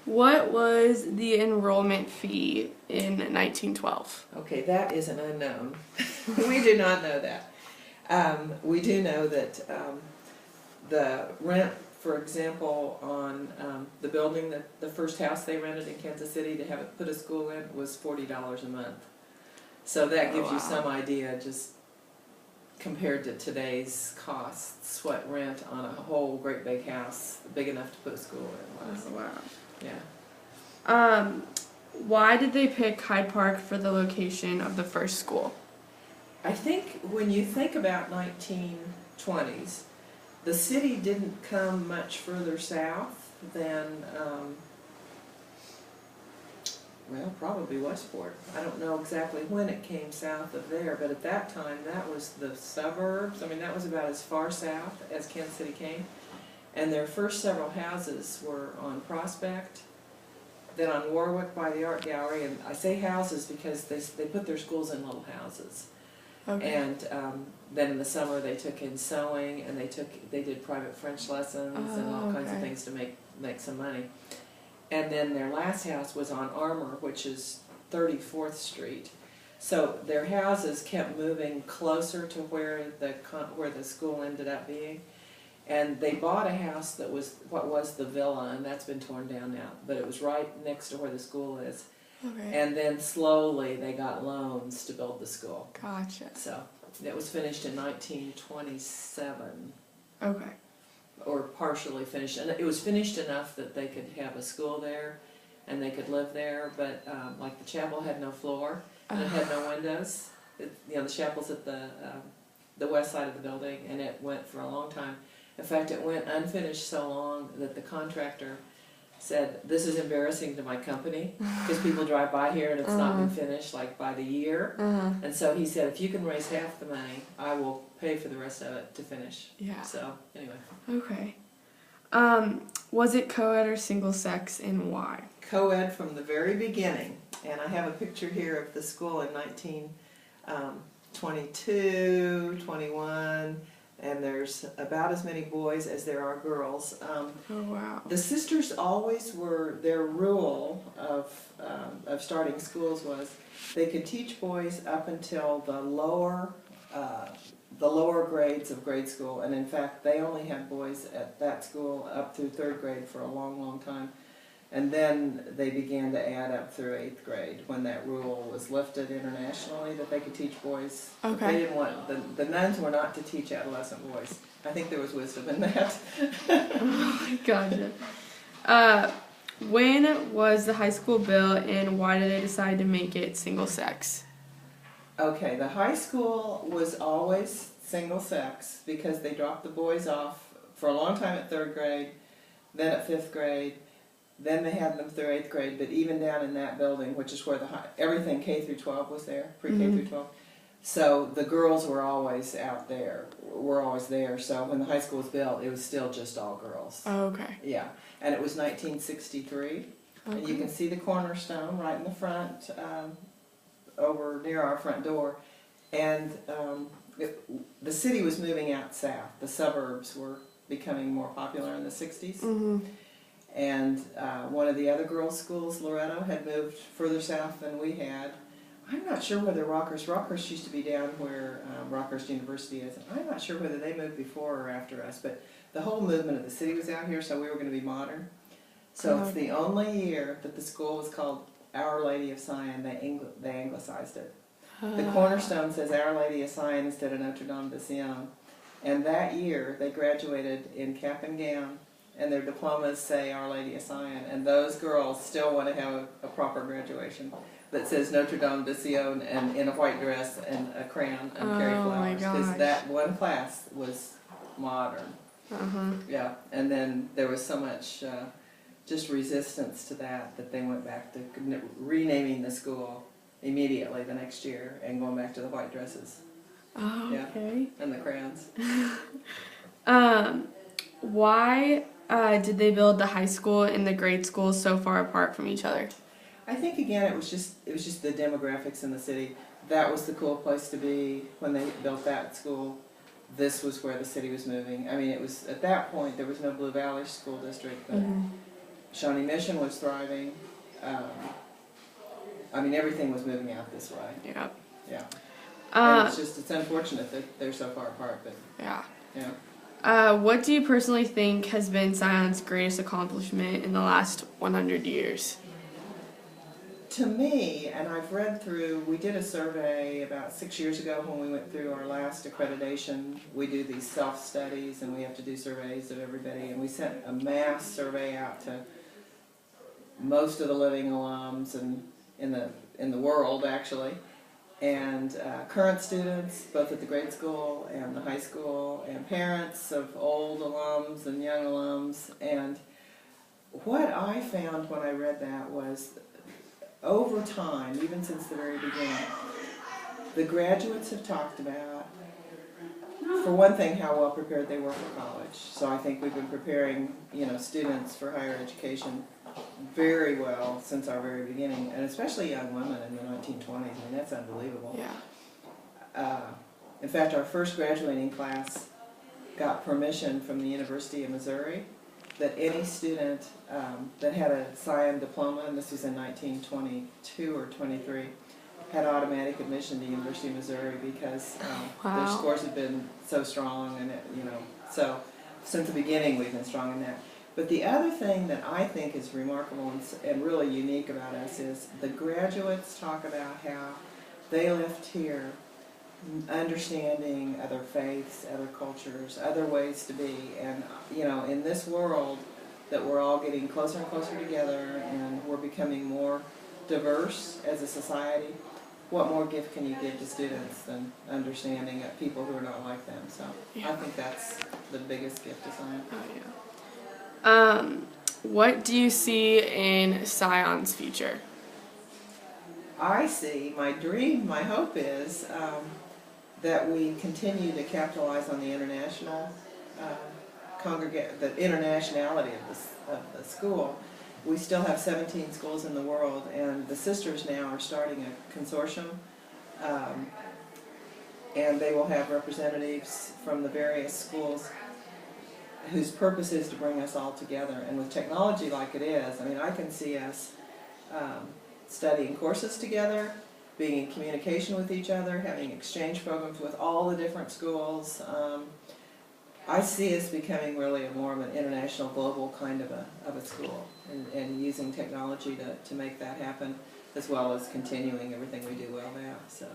What was the enrollment fee in 1912? Okay, that is an unknown. We do not know that. We do know that the rent, for example, on the building, that the first house they rented in Kansas City to have it put a school in was $40 a month. So that gives you some idea, just compared to today's costs, what rent on a whole great big house, big enough to put a school in was. Oh, wow. Yeah. Why did they pick Hyde Park for the location of the first school? I think when you think about 1920s, the city didn't come much further south than, well, probably Westport. I don't know exactly when it came south of there, but at that time that was the suburbs. I mean, that was about as far south as Kansas City came. And their first several houses were on Prospect, then on Warwick by the Art Gallery. And I say houses because they put their schools in little houses. Okay. And then in the summer they took in sewing, and they did private French lessons and all kinds of things to make some money. And then their last house was on Armour, which is 34th Street. So their houses kept moving closer to where the school ended up being. And they bought a house that was what was the villa, and that's been torn down now, but it was right next to where the school is. Okay. And then slowly they got loans to build the school. Gotcha. So it was finished in 1927. Okay. Or partially finished. And it was finished enough that they could have a school there and they could live there, but like the chapel had no floor and it had no windows. The chapel's at the west side of the building, and it went for a long time. In fact, it went unfinished so long that the contractor said, "This is embarrassing to my company because people drive by here and it's not been finished like by the year." And so he said, "If you can raise half the money, I will pay for the rest of it to finish." Yeah. So anyway. Okay. Was it co-ed or single sex, and why? Co-ed from the very beginning, and I have a picture here of the school in 1922, 21. And there's about as many boys as there are girls. Oh, wow. The sisters always were, their rule of starting schools was they could teach boys up until the lower grades of grade school. And in fact, they only had boys at that school up through 3rd grade for a long, long time. And then they began to add up through 8th grade when that rule was lifted internationally that they could teach boys. Okay. They didn't want, the nuns were not to teach adolescent boys. I think there was wisdom in that. Gotcha. When was the high school built, and why did they decide to make it single sex? Okay, the high school was always single sex because they dropped the boys off for a long time at 3rd grade, then at 5th grade. Then they had them through 8th grade, but even down in that building, which is where everything K through 12 was there, pre-K through 12. So the girls were always out there, were always there. So when the high school was built, it was still just all girls. Oh, okay. Yeah, and it was 1963. And you can see the cornerstone right in the front, over near our front door. And the city was moving out south. The suburbs were becoming more popular in the 60s. And one of the other girls' schools, Loretto, had moved further south than we had. I'm not sure whether Rockhurst used to be down where Rockhurst University is. I'm not sure whether they moved before or after us, but the whole movement of the city was out here, so we were going to be modern. So it's the only year that the school was called Our Lady of Sion. They anglicized it. The cornerstone says Our Lady of Sion instead of Notre Dame de Sion. And that year, they graduated in cap and gown, and their diplomas say Our Lady of Sion, and those girls still want to have a proper graduation that says Notre Dame de Sion and in a white dress and a crown and carry flowers, because that one class was modern. Yeah, and then there was so much just resistance to that they went back to renaming the school immediately the next year and going back to the white dresses. Oh, okay. Yeah, and the crowns. Why did they build the high school and the grade school so far apart from each other? I think again it was just the demographics in the city. That was the cool place to be when they built that school. This was where the city was moving. I mean, it was at that point there was no Blue Valley School District, but Shawnee Mission was thriving. I mean, everything was moving out this way. Yeah. Yeah. And it's unfortunate that they're so far apart, but Yeah. yeah. What do you personally think has been Sion's greatest accomplishment in the last 100 years? To me, and I've read through, we did a survey about 6 years ago when we went through our last accreditation. We do these self-studies and we have to do surveys of everybody, and we sent a mass survey out to most of the living alums and in the world, actually, and current students, both at the grade school and the high school, and parents of old alums and young alums. And what I found when I read that was, over time, even since the very beginning, the graduates have talked about, for one thing, how well prepared they were for college. So I think we've been preparing, students for higher education very well since our very beginning, and especially young women in the 1920s. I mean, that's unbelievable. Yeah. In fact, our first graduating class got permission from the University of Missouri that any student that had a Sion diploma, and this was in 1922 or 23, had automatic admission to the University of Missouri because their scores had been so strong, and so since the beginning we've been strong in that. But the other thing that I think is remarkable and really unique about us is the graduates talk about how they left here understanding other faiths, other cultures, other ways to be. And, in this world that we're all getting closer and closer together and we're becoming more diverse as a society, what more gift can you give to students than understanding people who are not like them? So I think that's the biggest gift to Sion. Oh, yeah. What do you see in Sion's future? I see, my dream, my hope is that we continue to capitalize on the international the internationality of the school. We still have 17 schools in the world, and the sisters now are starting a consortium, and they will have representatives from the various schools whose purpose is to bring us all together. And with technology like it is, I mean, I can see us studying courses together, being in communication with each other, having exchange programs with all the different schools. I see us becoming really more of an international, global kind of a school, and using technology to make that happen, as well as continuing everything we do well now. So.